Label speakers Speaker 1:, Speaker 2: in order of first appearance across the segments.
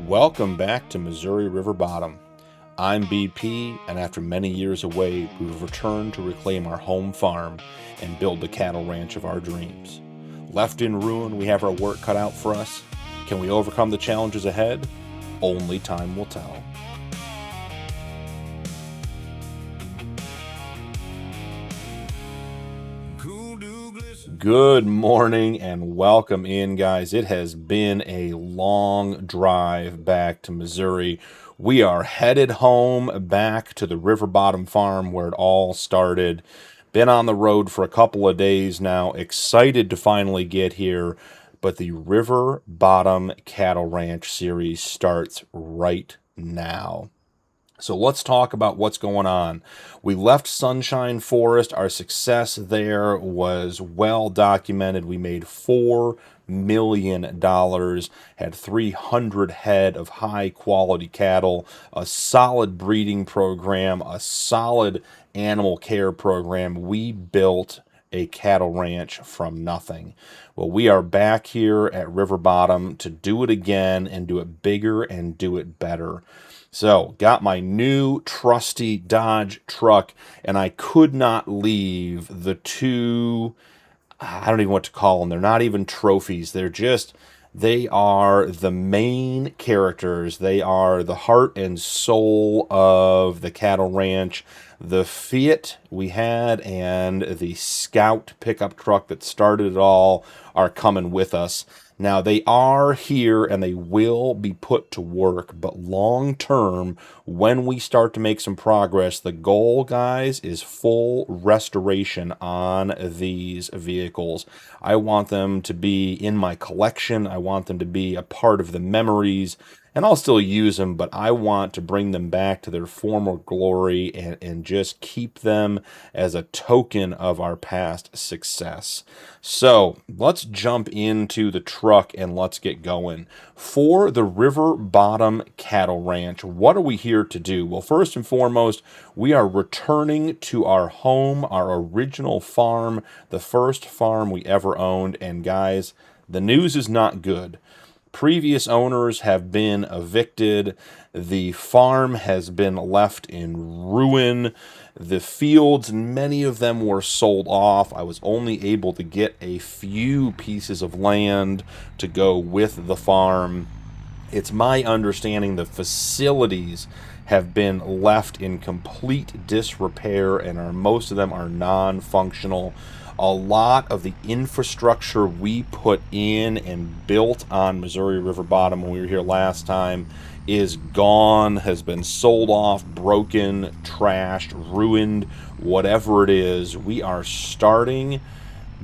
Speaker 1: Welcome back to Missouri River Bottom. I'm BP, and after many years away, we've returned to reclaim our home farm and build the cattle ranch of our dreams. Left in ruin, we have our work cut out for us. Can we overcome the challenges ahead? Only time will tell. Good morning and welcome in, guys. It has been a long drive back to Missouri. We are headed home back to the River Bottom farm where it all started. Been on the road for a couple of days now. Excited to finally get here. But the River Bottom Cattle Ranch series starts right now. So let's talk about what's going on. We left Sunshine Forest. Our success there was well documented. We made $4 million, had 300 head of high quality cattle, a solid breeding program, a solid animal care program. We built a cattle ranch from nothing. Well, we are back here at River Bottom to do it again and do it bigger and do it better. So, got my new trusty Dodge truck, and I could not leave the two, I don't even know what to call them. They're not even trophies. They are the main characters. They are the heart and soul of the cattle ranch. The Fiat we had and the Scout pickup truck that started it all are coming with us. Now, they are here and they will be put to work, but long term, when we start to make some progress, the goal, guys, is full restoration on these vehicles. I want them to be in my collection. I want them to be a part of the memories, and I'll still use them, but I want to bring them back to their former glory and just keep them as a token of our past success. So let's jump into the truck and let's get going. For the River Bottom Cattle Ranch, what are we here to do? Well, first and foremost, we are returning to our home, our original farm, the first farm we ever owned. And guys, the news is not good. Previous owners have been evicted. The farm has been left in ruin. The fields, many of them were sold off. I was only able to get a few pieces of land to go with the farm. It's my understanding the facilities have been left in complete disrepair and most of them are non-functional. A lot of the infrastructure we put in and built on Missouri River Bottom when we were here last time is gone, has been sold off, broken, trashed, ruined, whatever it is. We are starting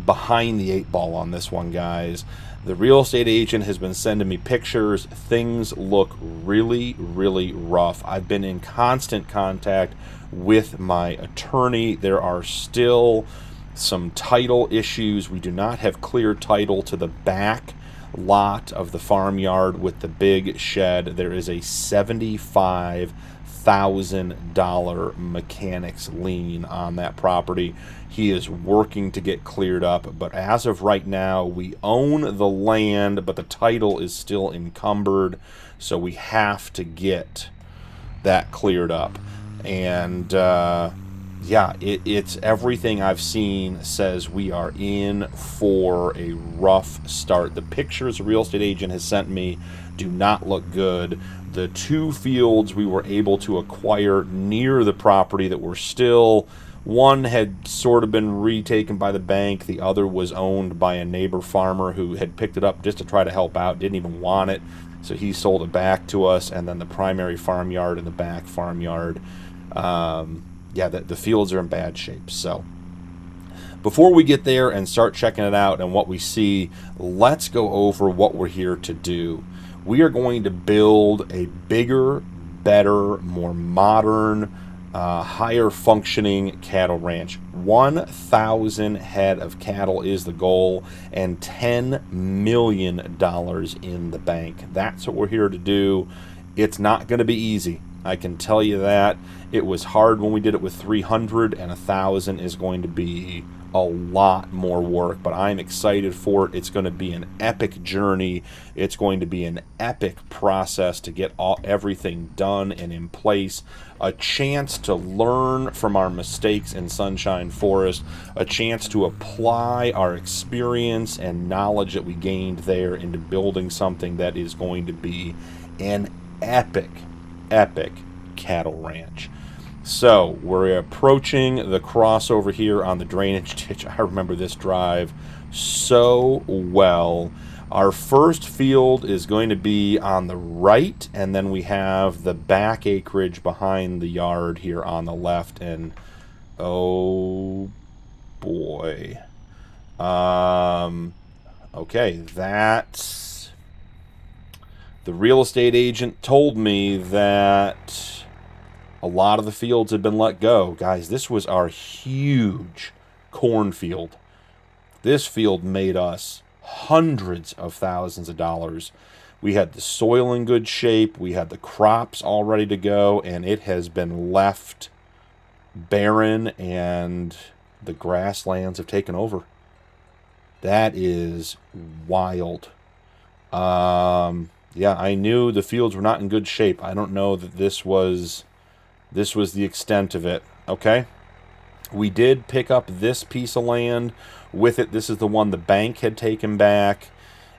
Speaker 1: behind the 8 ball on this one, guys. The real estate agent has been sending me pictures. Things look really, really rough. I've been in constant contact with my attorney. There are still some title issues. We do not have clear title to the back lot of the farmyard with the big shed. There is a $75,000 mechanics lien on that property. He is working to get cleared up, but as of right now, we own the land, but the title is still encumbered, so we have to get that cleared up. And yeah, it's everything I've seen says we are in for a rough start. The pictures a real estate agent has sent me do not look good. The 2 fields we were able to acquire near the property that were still, one had sort of been retaken by the bank. The other was owned by a neighbor farmer who had picked it up just to try to help out, didn't even want it. So he sold it back to us, and then the primary farmyard and the back farmyard, yeah, the fields are in bad shape. So before we get there and start checking it out and what we see, let's go over what we're here to do. We are going to build a bigger, better, more modern, higher functioning cattle ranch. 1,000 head of cattle is the goal and $10 million in the bank. That's what we're here to do. It's not going to be easy. I can tell you that. It was hard when we did it with 300, and 1,000 is going to be a lot more work, but I'm excited for it. It's going to be an epic journey. It's going to be an epic process to get everything done and in place. A chance to learn from our mistakes in Sunshine Forest. A chance to apply our experience and knowledge that we gained there into building something that is going to be an epic, epic cattle ranch. So, we're approaching the crossover here on the drainage ditch. I remember this drive so well. Our first field is going to be on the right, and then we have the back acreage behind the yard here on the left, and oh boy. Okay, that's... The real estate agent told me that a lot of the fields had been let go. Guys, this was our huge cornfield. This field made us hundreds of thousands of dollars. We had the soil in good shape. We had the crops all ready to go, and it has been left barren, and the grasslands have taken over. That is wild. Yeah, I knew the fields were not in good shape. I don't know that this was the extent of it. Okay, we did pick up this piece of land with it. This is the one the bank had taken back.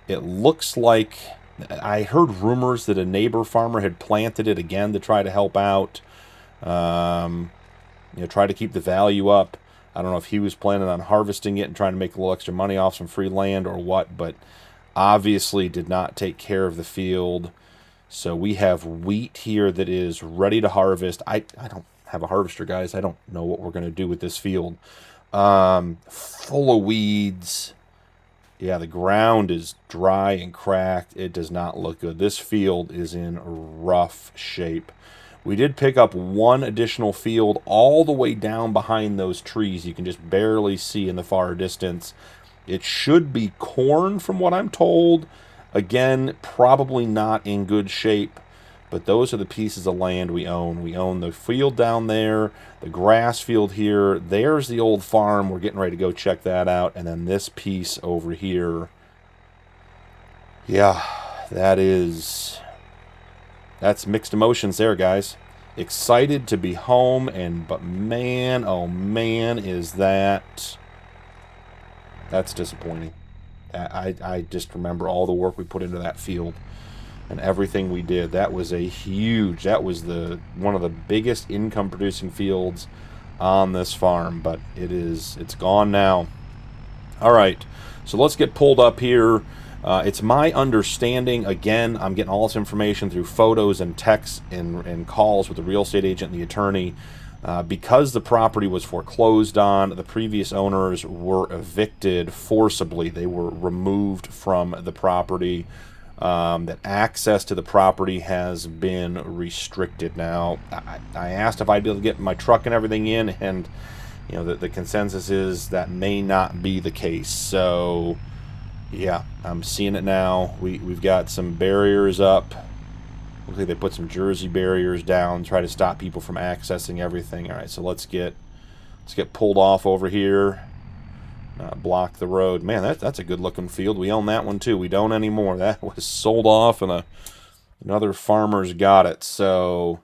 Speaker 1: It looks like, I heard rumors that a neighbor farmer had planted it again to try to help out, try to keep the value up. I don't know if he was planning on harvesting it and trying to make a little extra money off some free land or what, but obviously did not take care of the field. So we have wheat here that is ready to harvest. I don't have a harvester, guys. I don't know what we're going to do with this field. Full of weeds. Yeah, the ground is dry and cracked. It does not look good. This field is in rough shape. We did pick up one additional field all the way down behind those trees. You can just barely see in the far distance. It should be corn from what I'm told. Again, probably not in good shape, but those are the pieces of land we own. We own the field down there, the grass field here. There's the old farm. We're getting ready to go check that out. And then this piece over here. Yeah, that's mixed emotions there, guys. Excited to be home, but man, oh man, that's disappointing. I just remember all the work we put into that field and everything we did. That was one of the biggest income producing fields on this farm, but it's gone now. All right, so let's get pulled up here. It's my understanding, again, I'm getting all this information through photos and texts and calls with the real estate agent and the attorney. Because the property was foreclosed on, the previous owners were evicted forcibly. They were removed from the property. That access to the property has been restricted. Now, I asked if I'd be able to get my truck and everything in, and the consensus is that may not be the case. So, yeah, I'm seeing it now. We've got some barriers up. Looks like they put some Jersey barriers down, try to stop people from accessing everything. All right, so let's get pulled off over here. Block the road. Man, that's a good-looking field. We own that one too. We don't anymore. That was sold off, and another farmer's got it. So,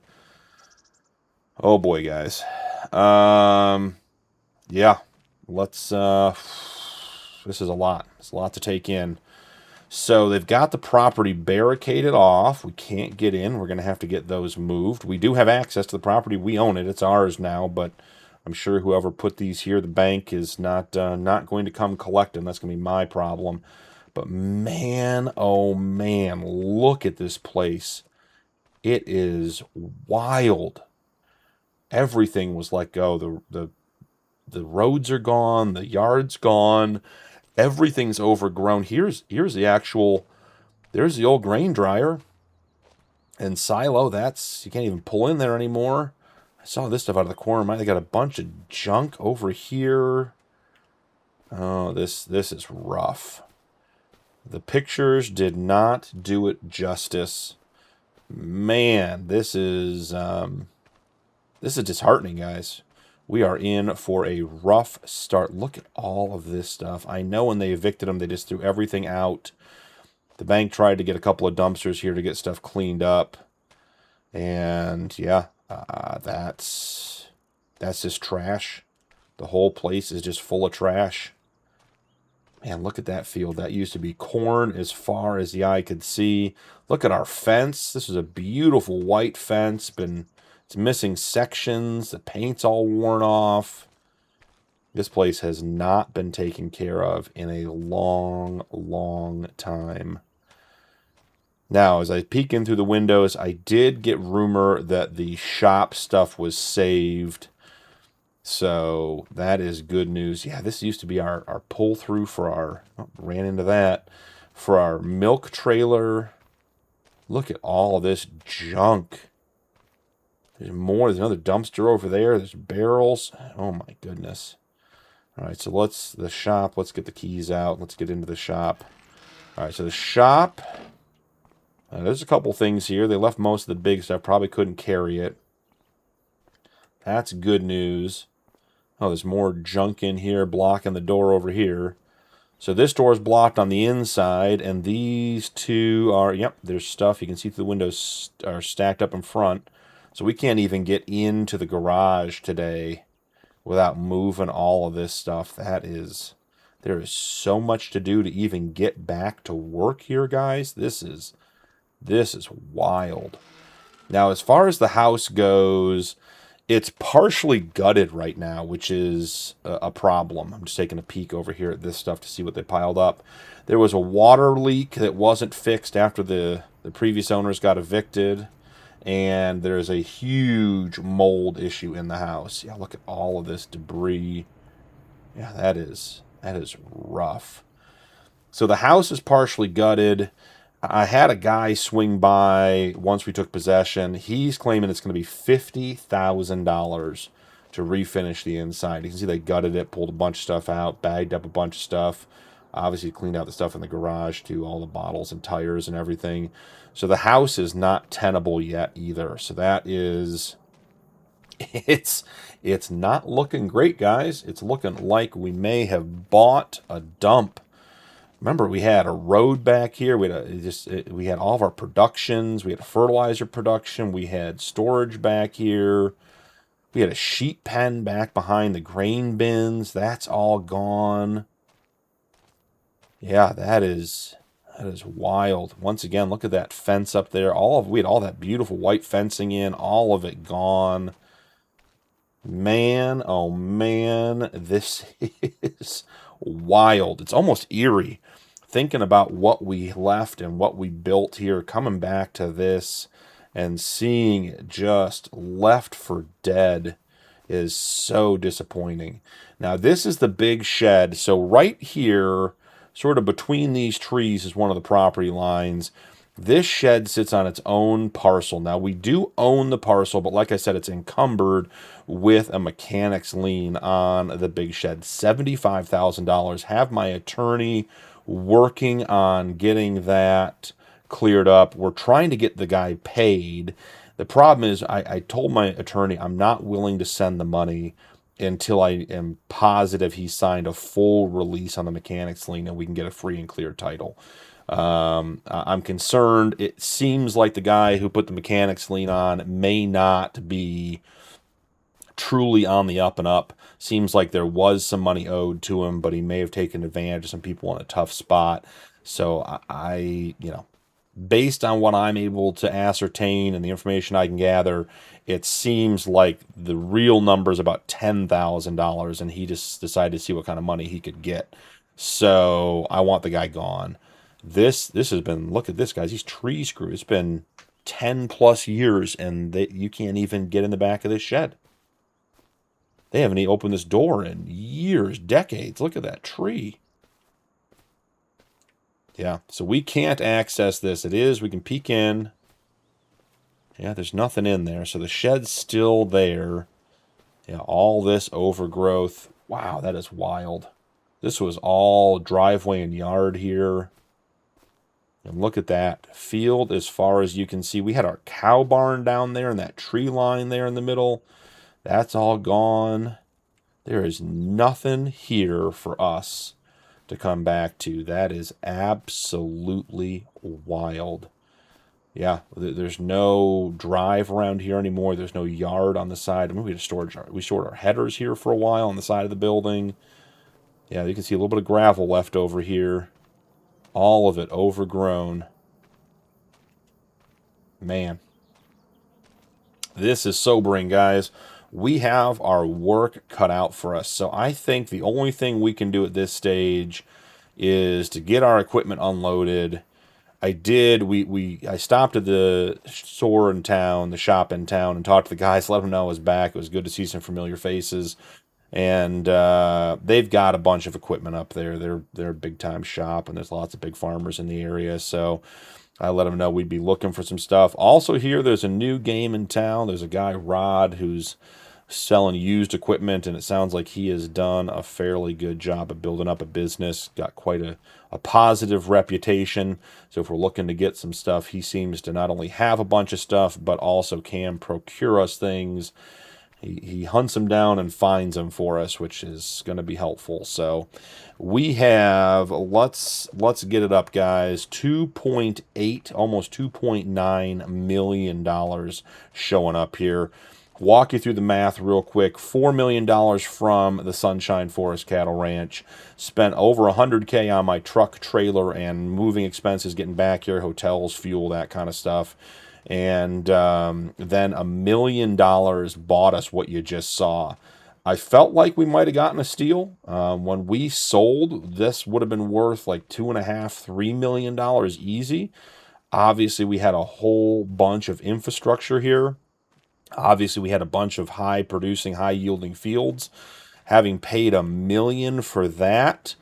Speaker 1: oh boy, guys. Yeah, let's. This is a lot. It's a lot to take in. So they've got the property barricaded off. We can't get in. We're going to have to get those moved. We do have access to the property. We own it. It's ours now, but I'm sure whoever put these here, the bank, is not going to come collect them. That's going to be my problem. But man, oh man, look at this place. It is wild. Everything was let go. The roads are gone. The yard's gone. Everything's overgrown. Here's there's the old grain dryer and silo. You can't even pull in there anymore. I saw this stuff out of the corner of my eye. They got a bunch of junk over here. Oh, this is rough. The pictures did not do it justice. Man, this is disheartening, guys. We are in for a rough start. Look at all of this stuff. I know when they evicted them, they just threw everything out. The bank tried to get a couple of dumpsters here to get stuff cleaned up. And yeah, that's just trash. The whole place is just full of trash. Man, look at that field. That used to be corn as far as the eye could see. Look at our fence. This is a beautiful white fence. It's missing sections. The paint's all worn off. This place has not been taken care of in a long, long time. Now, as I peek in through the windows, I did get rumor that the shop stuff was saved. So that is good news. Yeah, this used to be our pull-through for our... Oh, ran into that. For our milk trailer. Look at all of this junk. There's more. There's another dumpster over there. There's barrels. Oh, my goodness. All right, so the shop. Let's get the keys out. Let's get into the shop. All right, so the shop... there's a couple things here. They left most of the big stuff. Probably couldn't carry it. That's good news. Oh, there's more junk in here blocking the door over here. So this door is blocked on the inside, and these two are, yep, there's stuff. You can see through the windows are stacked up in front. So we can't even get into the garage today without moving all of this stuff. There is so much to do to even get back to work here, guys. This is wild. Now, as far as the house goes, it's partially gutted right now, which is a problem. I'm just taking a peek over here at this stuff to see what they piled up. There was a water leak that wasn't fixed after the previous owners got evicted. And there's a huge mold issue in the house. Yeah, look at all of this debris. Yeah, that is rough. So the house is partially gutted. I had a guy swing by once we took possession. He's claiming it's going to be $50,000 to refinish the inside. You can see they gutted it, pulled a bunch of stuff out, bagged up a bunch of stuff. Obviously cleaned out the stuff in the garage too, all the bottles and tires and everything. So the house is not tenable yet either. So that is... It's not looking great, guys. It's looking like we may have bought a dump. Remember, we had a road back here. We had all of our productions. We had a fertilizer production. We had storage back here. We had a sheep pen back behind the grain bins. That's all gone. Yeah, that is wild. Once again, look at that fence up there. We had all that beautiful white fencing in. All of it gone. Man, oh man, this is wild. It's almost eerie thinking about what we left and what we built here, coming back to this and seeing it just left for dead is so disappointing. Now, this is the big shed. So right here, sort of between these trees, is one of the property lines. This shed sits on its own parcel. Now, we do own the parcel, but like I said, it's encumbered with a mechanics lien on the big shed. $75,000. Have my attorney working on getting that cleared up. We're trying to get the guy paid. The problem is I told my attorney I'm not willing to send the money until I am positive he signed a full release on the mechanics lien and we can get a free and clear title. I'm concerned. It seems like the guy who put the mechanics lien on may not be truly on the up and up. Seems like there was some money owed to him, but he may have taken advantage of some people in a tough spot. So I based on what I'm able to ascertain and the information I can gather, it seems like the real number is about $10,000, and he just decided to see what kind of money he could get. So I want the guy gone. This has been, look at this, guys. These tree screws. It's been 10 plus years, and you can't even get in the back of this shed. They haven't even opened this door in years, decades. Look at that tree. Yeah, so we can't access this. We can peek in. Yeah, there's nothing in there. So the shed's still there. Yeah, all this overgrowth. Wow, that is wild. This was all driveway and yard here. And look at that field as far as you can see. We had our cow barn down there and that tree line there in the middle. That's all gone. There is nothing here for us to come back to. That is absolutely wild. Yeah, there's no drive around here anymore. There's no yard on the side. I mean, we stored our headers here for a while on the side of the building. Yeah, you can see a little bit of gravel left over here. All of it overgrown. Man. This is sobering, guys. We have our work cut out for us. So I think the only thing we can do at this stage is to get our equipment unloaded. I stopped at the store in town, the shop in town, and talked to the guys, let them know I was back. It was good to see some familiar faces. And they've got a bunch of equipment up there. They're a big-time shop, and there's lots of big farmers in the area. So I let them know we'd be looking for some stuff. Also here, there's a new game in town. There's a guy, Rod, who's selling used equipment, and it sounds like he has done a fairly good job of building up a business. Got quite a positive reputation. So if we're looking to get some stuff, he seems to not only have a bunch of stuff, but also can procure us things. He hunts them down and finds them for us, which is going to be helpful. So we have, let's get it up, guys, 2.8, almost $2.9 million showing up here. Walk you through the math real quick. $4 million from the Sunshine Forest Cattle Ranch. Spent over $100K on my truck, trailer, and moving expenses getting back here, hotels, fuel, that kind of stuff. And then $1 million bought us what you just saw. I felt like we might have gotten a steal. When we sold, this would have been worth like $2.5–3 million easy. Obviously, we had a whole bunch of infrastructure here. Obviously, we had a bunch of high-producing, high-yielding fields. Having paid $1 million for that,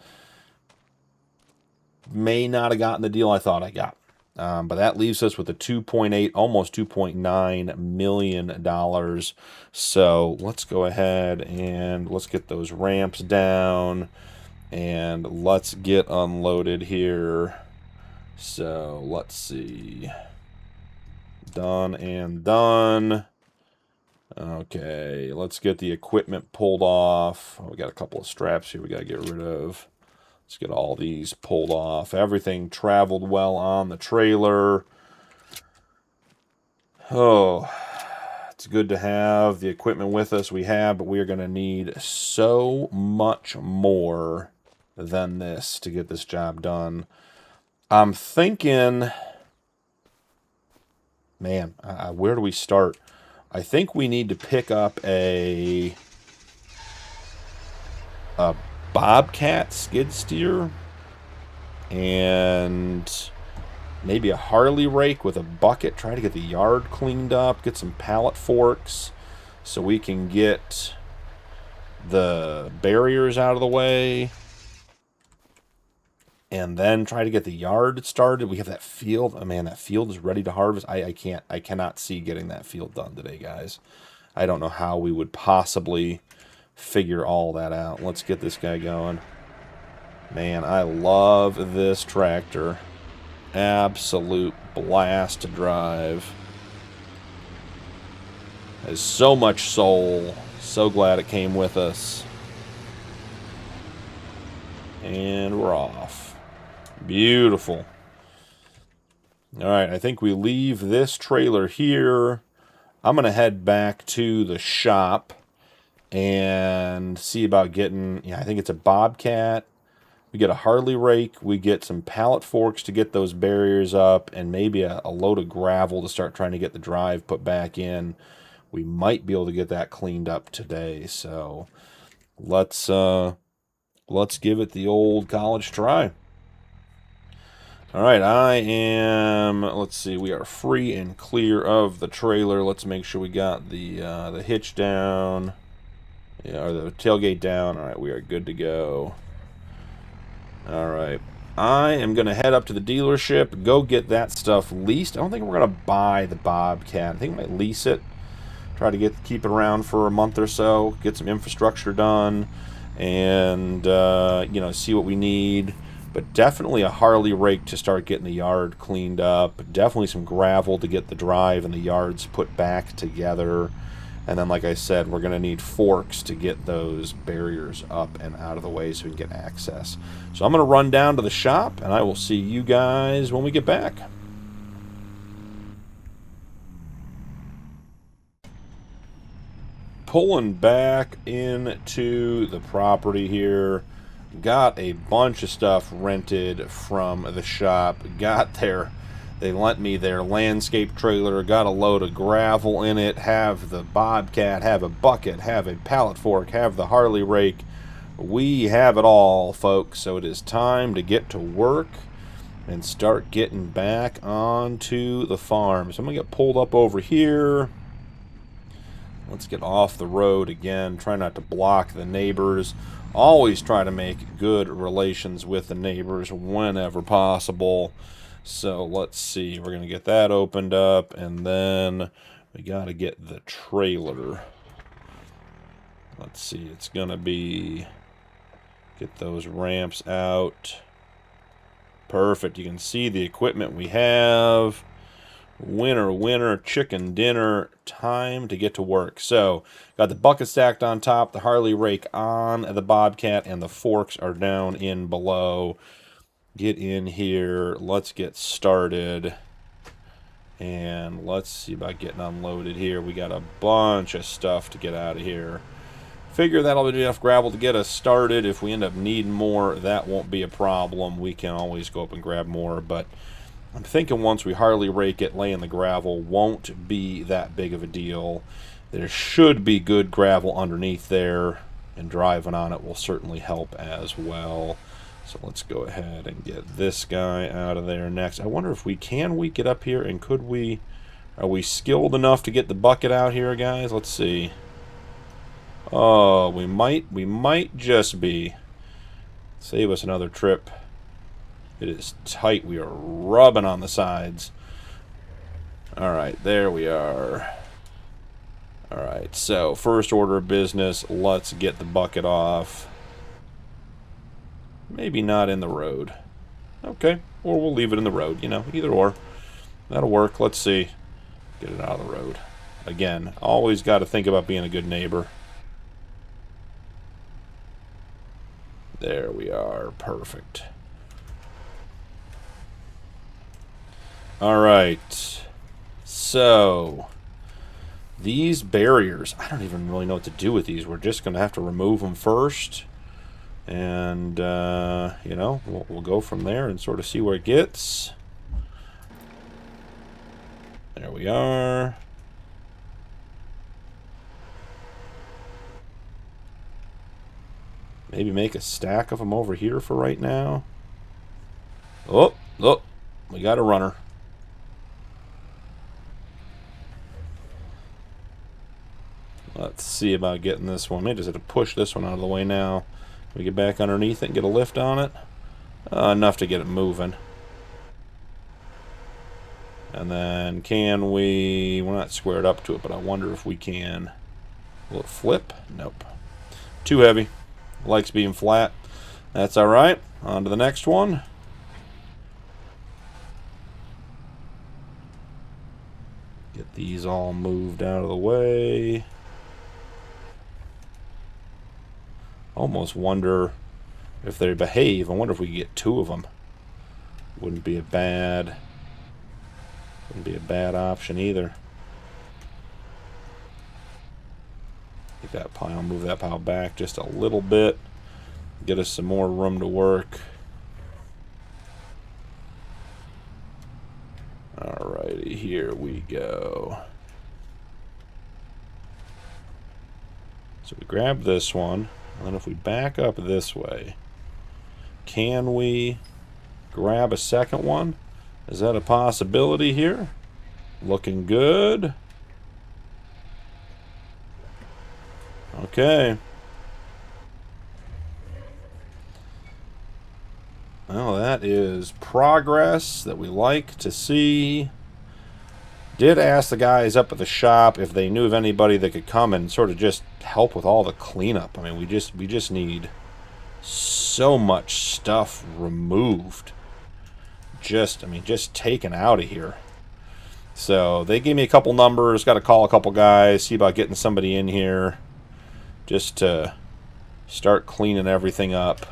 Speaker 1: may not have gotten the deal I thought I got. But that leaves us with a 2.8, almost $2.9 million. So let's go ahead and let's get those ramps down. And let's get unloaded here. So let's see. Done and done. Okay, let's get the equipment pulled off. Oh, we got a couple of straps here we got to get rid of. Let's get all these pulled off. Everything traveled well on the trailer. Oh, it's good to have the equipment with us we have, but we are going to need so much more than this to get this job done. I'm thinking, man, where do we start? I think we need to pick up a Bobcat skid steer and maybe a Harley rake with a bucket. Try to get the yard cleaned up, get some pallet forks so we can get the barriers out of the way, and then try to get the yard started. We have that field. Oh man, that field is ready to harvest. I cannot see getting that field done today, guys. I don't know how we would possibly figure all that out. Let's get this guy going. Man, I love this tractor. Absolute blast to drive. Has so much soul. So glad it came with us. And we're off. Beautiful. Alright, I think we leave this trailer here. I'm going to head back to the shop and see about getting, I think it's a Bobcat. We get a Harley rake. We get some pallet forks to get those barriers up, and maybe a load of gravel to start trying to get the drive put back in. We might be able to get that cleaned up today. So let's give it the old college try. All right, let's see, we are free and clear of the trailer. Let's make sure we got the hitch down, or the tailgate down. All right, we are good to go. All right, I am going to head up to the dealership, go get that stuff leased. I don't think we're going to buy the Bobcat. I think we might lease it, try to keep it around for a month or so, get some infrastructure done, and, see what we need. But definitely a Harley rake to start getting the yard cleaned up. Definitely some gravel to get the drive and the yards put back together. And then, like I said, we're going to need forks to get those barriers up and out of the way so we can get access. So I'm going to run down to the shop, and I will see you guys when we get back. Pulling back into the property here. Got a bunch of stuff rented from the shop. They lent me their landscape trailer, got a load of gravel in it, have the Bobcat, have a bucket, have a pallet fork, have the Harley rake. We have it all, folks, so it is time to get to work and start getting back onto the farm. So I'm going to get pulled up over here. Let's get off the road again, try not to block the neighbors. Always try to make good relations with the neighbors whenever possible. So let's see, we're going to get that opened up, and then we got to get the trailer. Let's see, it's going to be, get those ramps out. Perfect, you can see the equipment we have. Winner, winner, chicken dinner, time to get to work. So, got the bucket stacked on top, the Harley rake on the Bobcat, and the forks are down in below. Get in here, let's get started, and let's see about getting unloaded here. We got a bunch of stuff to get out of here. Figure that'll be enough gravel to get us started. If we end up needing more, that won't be a problem. We can always go up and grab more, but I'm thinking once we Harley rake it, laying the gravel won't be that big of a deal. There should be good gravel underneath there, and driving on it will certainly help as well. So let's go ahead and get this guy out of there next. I wonder if we get up here, and are we skilled enough to get the bucket out here, guys? Let's see. Oh, we might just be. Save us another trip. It is tight. We are rubbing on the sides. Alright, there we are. Alright, so first order of business, let's get the bucket off. Maybe not in the road. Okay, or we'll leave it in the road, you know, either or. That'll work. Let's see. Get it out of the road. Again, always got to think about being a good neighbor. There we are. Perfect. Alright. So, these barriers, I don't even really know what to do with these. We're just going to have to remove them first. And, you know, we'll go from there and sort of see where it gets. There we are. Maybe make a stack of them over here for right now. Oh, we got a runner. Let's see about getting this one. Maybe just have to push this one out of the way now. We get back underneath it and get a lift on it. Enough to get it moving. And then can we... We're not squared up to it, but I wonder if we can... Will it flip? Nope. Too heavy. Likes being flat. That's alright. On to the next one. Get these all moved out of the way. Almost wonder if they behave. I wonder if we could get two of them. Wouldn't be a bad option either. Get that pile, move that pile back just a little bit. Get us some more room to work. Alrighty, here we go. So we grab this one, and then if we back up this way, can we grab a second one? Is that a possibility here? Looking good. Okay. Well, that is progress that we like to see. Did ask the guys up at the shop if they knew of anybody that could come and sort of just help with all the cleanup. I mean, we just need so much stuff removed. Just taken out of here. So they gave me a couple numbers. Got to call a couple guys, see about getting somebody in here just to start cleaning everything up.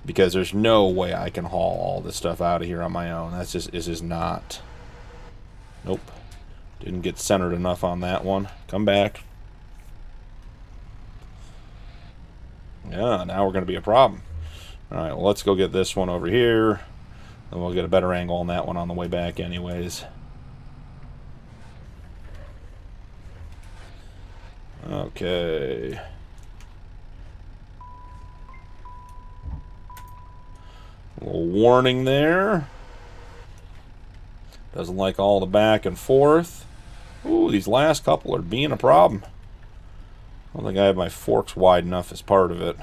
Speaker 1: Because there's no way I can haul all this stuff out of here on my own. That's just not. Nope. Didn't get centered enough on that one. Come back. Yeah, now we're going to be a problem. Alright, well, let's go get this one over here. And we'll get a better angle on that one on the way back anyways. Okay. A little warning there. Doesn't like all the back and forth. Ooh, these last couple are being a problem. I don't think I have my forks wide enough as part of it.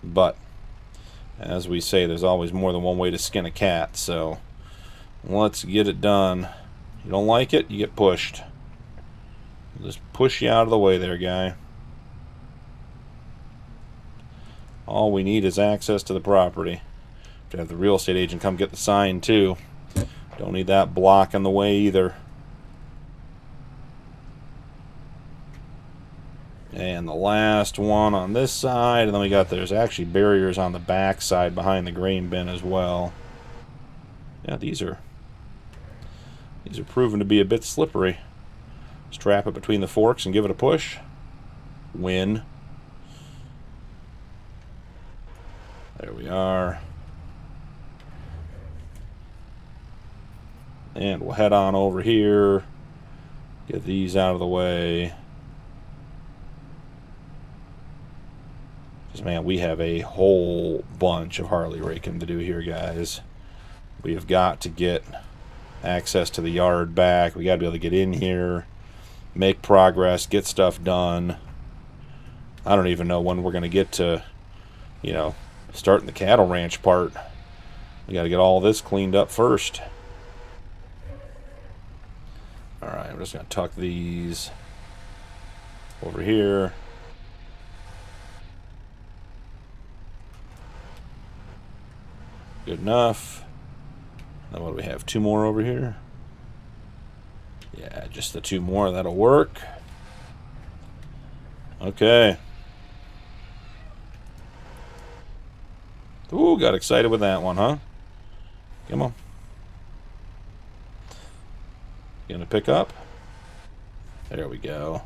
Speaker 1: But, as we say, there's always more than one way to skin a cat, so let's get it done. You don't like it, you get pushed. I'll just push you out of the way there, guy. All we need is access to the property. To have the real estate agent come get the sign, too. Don't need that block in the way, either. And the last one on this side, and then we got, there's actually barriers on the back side behind the grain bin as well. Yeah, these are proven to be a bit slippery. Strap it between the forks and give it a push. Win. There we are. And we'll head on over here. Get these out of the way. Because, man, we have a whole bunch of Harley raking to do here, guys. We have got to get access to the yard back. We got to be able to get in here, make progress, get stuff done. I don't even know when we're going to get to, you know, starting the cattle ranch part. We got to get all this cleaned up first. Alright, I'm just going to tuck these over here. Good enough. Now what do we have? 2 more over here? Yeah, just the 2 more. That'll work. Okay. Ooh, got excited with that one, huh? Come on. Gonna pick up. There we go.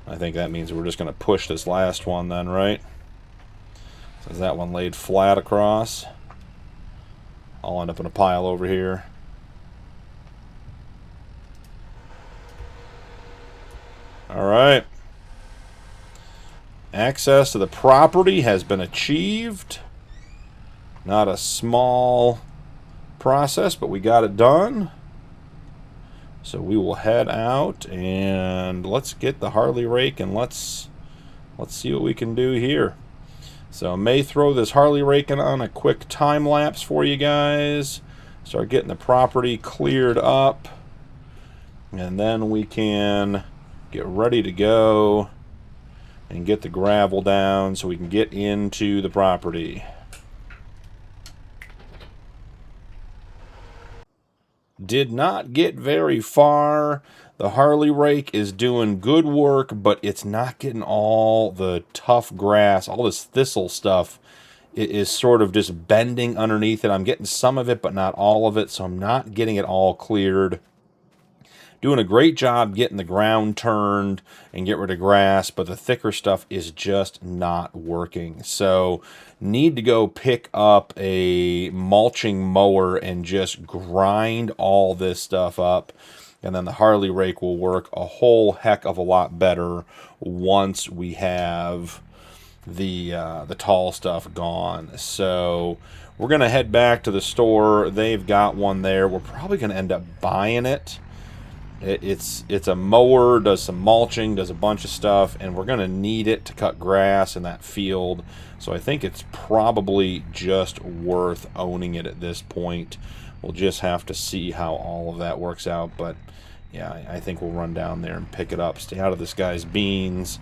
Speaker 1: I think that means we're just gonna push this last one then, right? So that one laid flat across. I'll end up in a pile over here. Alright. Access to the property has been achieved. Not a small process, but we got it done. So we will head out and let's get the Harley rake and let's see what we can do here. So I may throw this Harley raking on a quick time lapse for you guys. Start getting the property cleared up. And then we can get ready to go and get the gravel down so we can get into the property. Did not get very far. The Harley rake is doing good work, but it's not getting all the tough grass, all this thistle stuff. It is sort of just bending underneath it. I'm getting some of it, but not all of it, so I'm not getting it all cleared. Doing a great job getting the ground turned and get rid of grass, but the thicker stuff is just not working. So need to go pick up a mulching mower and just grind all this stuff up. And then the Harley rake will work a whole heck of a lot better once we have the tall stuff gone. So we're going to head back to the store. They've got one there. We're probably going to end up buying it. It's a mower, does some mulching, does a bunch of stuff, and we're going to need it to cut grass in that field. So I think it's probably just worth owning it at this point. We'll just have to see how all of that works out. But yeah, I think we'll run down there and pick it up. Stay out of this guy's beans.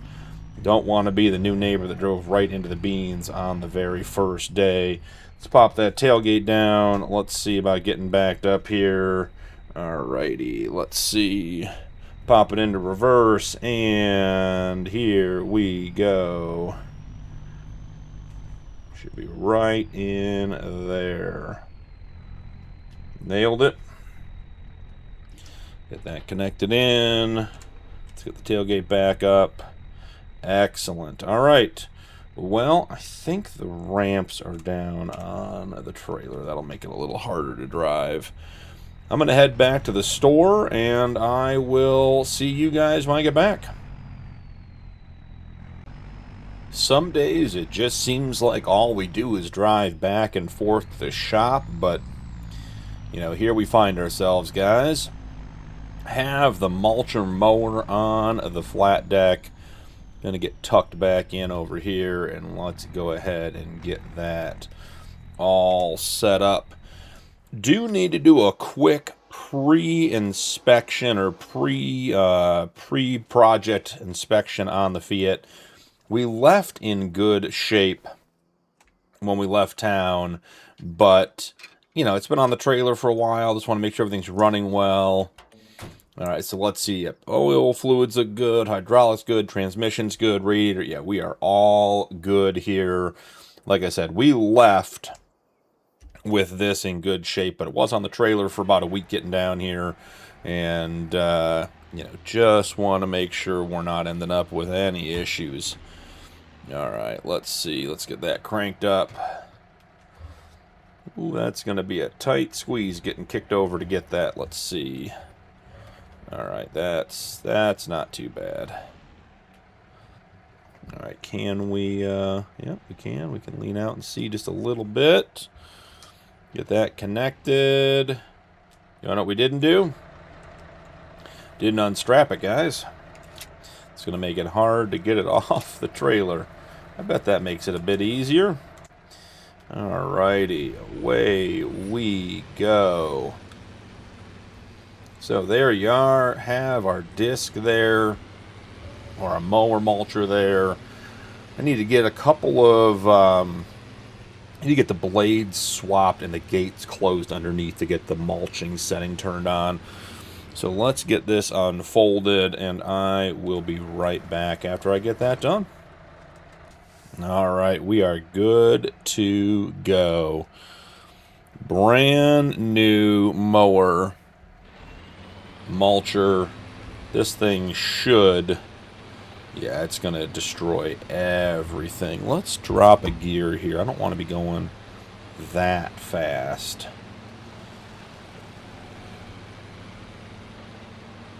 Speaker 1: Don't want to be the new neighbor that drove right into the beans on the very first day. Let's pop that tailgate down. Let's see about getting backed up here. Alrighty, let's see. Pop it into reverse, and here we go. Should be right in there. Nailed it. Get that connected in. Let's get the tailgate back up. Excellent. All right. Well, I think the ramps are down on the trailer. That'll make it a little harder to drive. I'm going to head back to the store, and I will see you guys when I get back. Some days it just seems like all we do is drive back and forth to the shop, but, you know, here we find ourselves, guys. Have the mulcher mower on the flat deck. Gonna get tucked back in over here, and let's go ahead and get that all set up. Do need to do a quick pre-inspection or pre-project inspection on the Fiat. We left in good shape when we left town, but you know, it's been on the trailer for a while. Just want to make sure everything's running well. All right, so let's see. Oil fluids look good, hydraulics good, transmission's good, radiator. Yeah, we are all good here. Like I said, we left with this in good shape, but it was on the trailer for about a week getting down here. And, you know, just want to make sure we're not ending up with any issues. All right, let's see. Let's get that cranked up. Ooh, that's going to be a tight squeeze getting kicked over to get that. Let's see. All right, that's not too bad. All right, can we, yeah, we can. We can lean out and see just a little bit. Get that connected. You know what we didn't do? Didn't unstrap it, guys. It's going to make it hard to get it off the trailer. I bet that makes it a bit easier. Alrighty, away we go. So there you are, have our disc there, or a mower mulcher there. I need to get a couple of, I need to get the blades swapped and the gates closed underneath to get the mulching setting turned on. So let's get this unfolded, and I will be right back after I get that done. Alright, we are good to go. Brand new mower. Mulcher. This thing should, yeah, it's going to destroy everything. Let's drop a gear here. I don't want to be going that fast.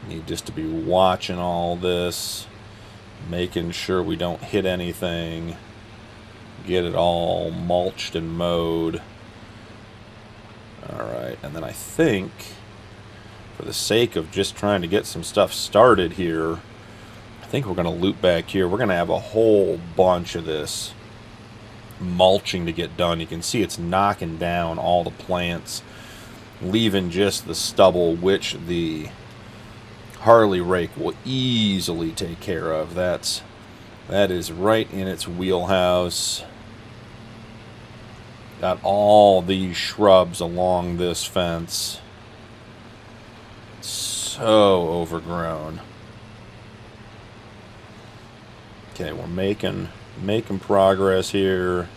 Speaker 1: Need just to be watching all this, making sure we don't hit anything, get it all mulched and mowed. Alright, and then I think, for the sake of just trying to get some stuff started here, I think we're going to loop back here. We're going to have a whole bunch of this mulching to get done. You can see it's knocking down all the plants, leaving just the stubble, which the Harley rake will easily take care of. That is right in its wheelhouse. Got all these shrubs along this fence. So overgrown. Okay, we're making progress here.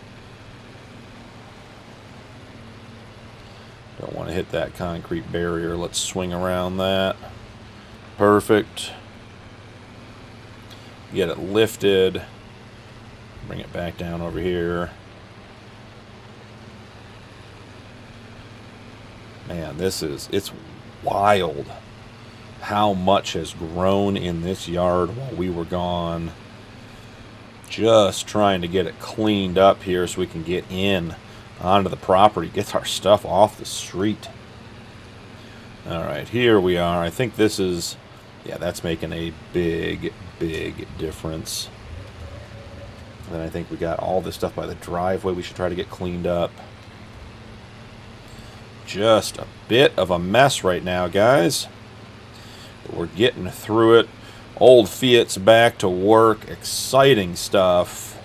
Speaker 1: Don't want to hit that concrete barrier. Let's swing around that. Perfect. Get it lifted. Bring it back down over here. Man, it's wild how much has grown in this yard while we were gone. Just trying to get it cleaned up here so we can get in onto the property, get our stuff off the street. Alright, here we are. I think this is, yeah, that's making a big difference. And then I think we got all this stuff by the driveway we should try to get cleaned up. Just a bit of a mess right now, guys. But we're getting through it. Old Fiat's back to work. Exciting stuff.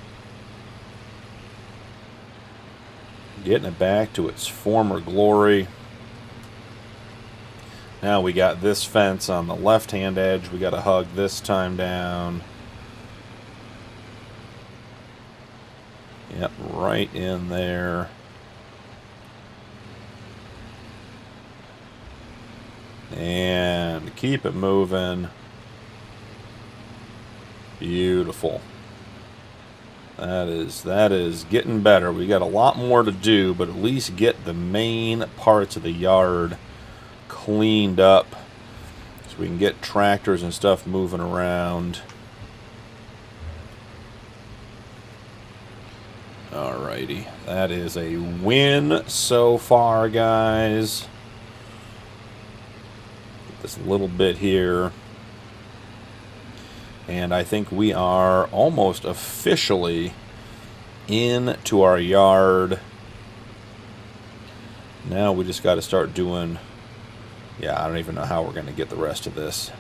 Speaker 1: Getting it back to its former glory. Now we got this fence on the left-hand edge. We got to hug this time down. Yep, right in there. And keep it moving. Beautiful. That is getting better. We got a lot more to do, but at least get the main parts of the yard cleaned up so we can get tractors and stuff moving around. Alrighty, that is a win so far, guys. Get this little bit here. And I think we are almost officially into our yard. Now we just got to start doing... Yeah, I don't even know how we're going to get the rest of this.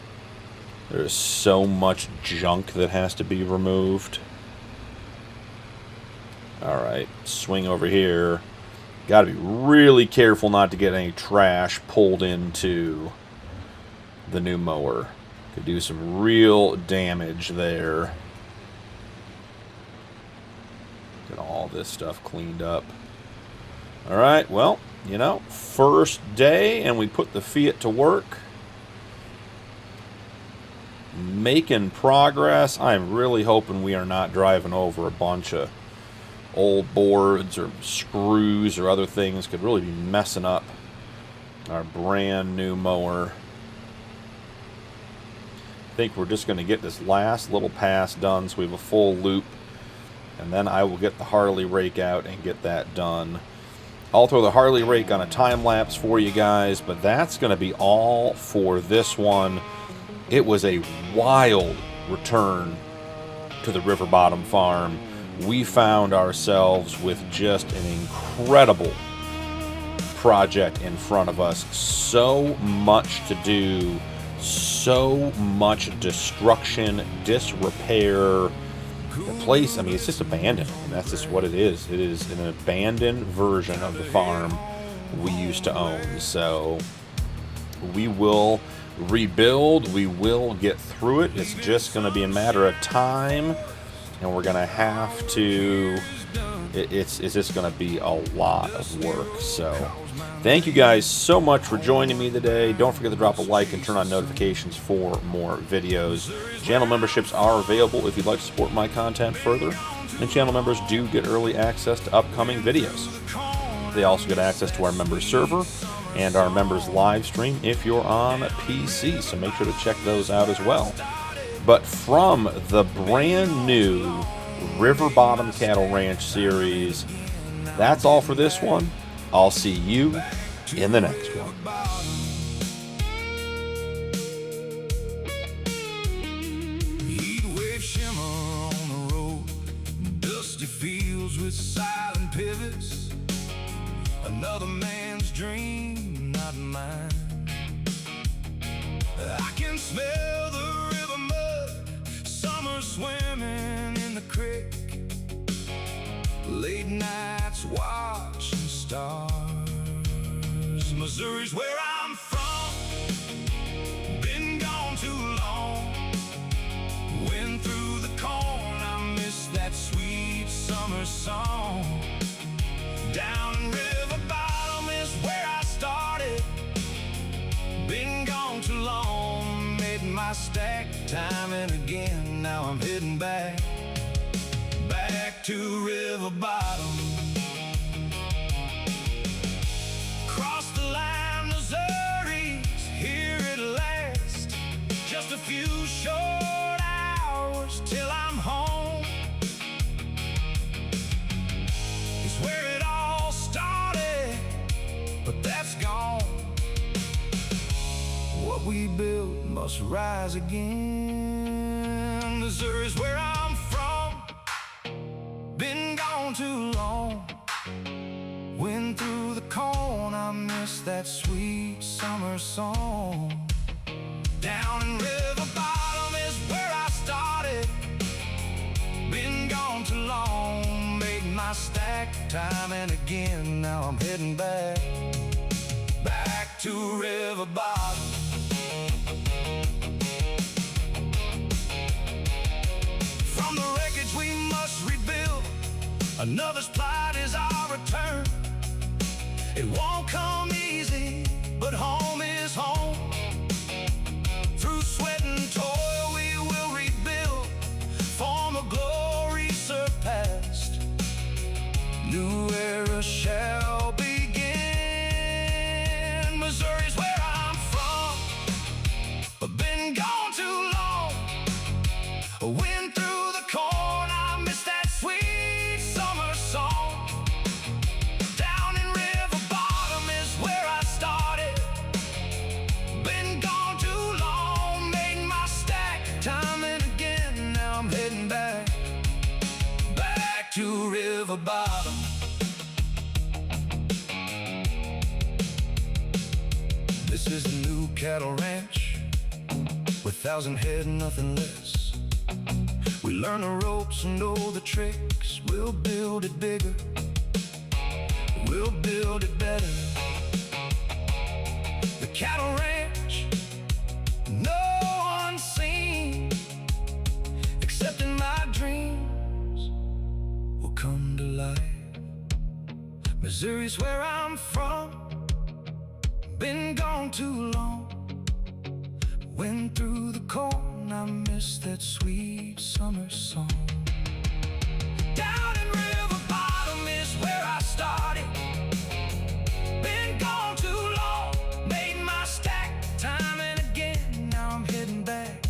Speaker 1: There's so much junk that has to be removed. Alright, swing over here. Got to be really careful not to get any trash pulled into the new mower. Could do some real damage there. Get all this stuff cleaned up. Alright, well, you know, first day, and we put the Fiat to work. Making progress. I'm really hoping we are not driving over a bunch of old boards or screws or other things. Could really be messing up our brand new mower. I think we're just going to get this last little pass done so we have a full loop, and then I will get the Harley rake out and get that done. I'll throw the Harley rake on a time lapse for you guys, but that's going to be all for this one. It was a wild return to the River Bottom Farm. We found ourselves with just an incredible project in front of us. So much to do. So much destruction, disrepair. The place, I mean, it's just abandoned. And that's just what it is. It is an abandoned version of the farm we used to own. So we will rebuild. We will get through it. It's just going to be a matter of time. And we're going to have to... It's just going to be a lot of work. So thank you guys so much for joining me today. Don't forget to drop a like and turn on notifications for more videos. Channel memberships are available if you'd like to support my content further. And channel members do get early access to upcoming videos. They also get access to our members server and our members live stream if you're on a PC. So make sure to check those out as well. But from the brand new River Bottom Cattle Ranch series, that's all for this one. I'll see you in the next one.
Speaker 2: Heatwave shimmer on the road, dusty fields with silent pivots. Another man's dream, not mine. I can smell the river mud, summer swimming in the creek, late nights watching stars. Missouri's where I'm from, been gone too long. Went through the corn, I miss that sweet summer song. Down river bottom is where I started, been gone too long. Made my stack time and again, now I'm heading back to river bottom. Cross the line, Missouri's here at last. Just a few short hours till I'm home. It's where it all started, but that's gone. What we built must rise again. Missouri's where I'm from, been gone too long. Went through the corn, I miss that sweet summer song. Down in river bottom is where I started, been gone too long. Made my stack time and again. Now I'm heading back to river bottom. From the wreckage we must rebuild. Another's plight is our return. It won't come easy, but home is home. Through sweat and toil we will rebuild, form a glory surpassed. New era shall begin. Missouri's where I'm from, but been gone too long. Wind through the corn, I miss that sweet summer song. Down in river bottom is where I started. Been gone too long, made my stack time and again. Now I'm heading back to river bottom. This is the new cattle ranch, with 1,000 head, nothing less. We learn the ropes and know the tricks. We'll build it bigger, we'll build it better. The cattle ranch, no one's seen, except in my dreams, will come to life. Missouri's where I'm from, been gone too long. Went through the corn, I miss that sweet summer song. Down in river bottom is where I started. Been gone too long, made my stack time and again. Now I'm heading back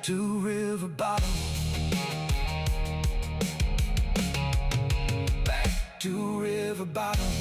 Speaker 2: to river bottom. Back to river bottom.